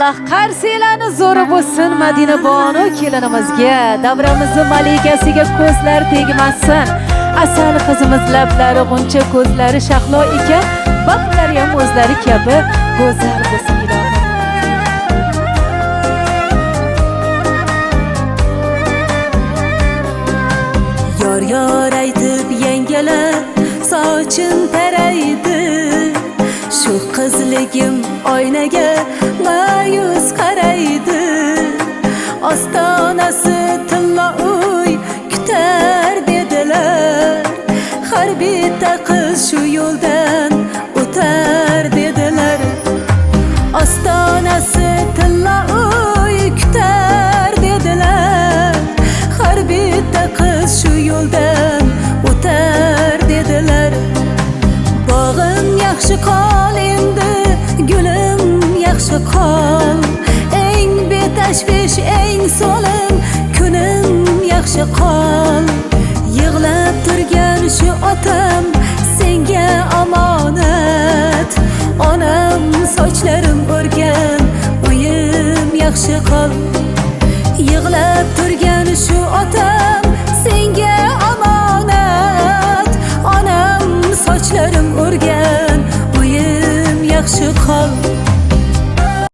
Allah qarsiylarni zo'ri bo'lsin Madina bonu kelinimizga, davramizni malikasiga ko'zlar tegmasin. Asal qizimiz lablari g'uncha, ko'zlari shahlo ekan, baxtlari ham o'zlari kabi go'zal bo'lsin ilohim. Yor yor aytib yangalar sochim taraydi, shu qizligim oynaga ma'yus qaraydi. Ostonasi tilla uy kutar dedilar, har bitta qiz shu yo'ldan o'tar dedilar. Ostonasi tilla uy kutar dedilar, har bitta qiz shu yo'ldan o'tar dedilar. Bog'im yaxshi qol endi, gulim yaxshi qol, eng betashvish eng so'lim kunim yaxshi qol. Yig'lab turgan shu otam senga omonat, onam sochlarim o'rgan uyim yaxshi qol. Yig'lab turgan shu otam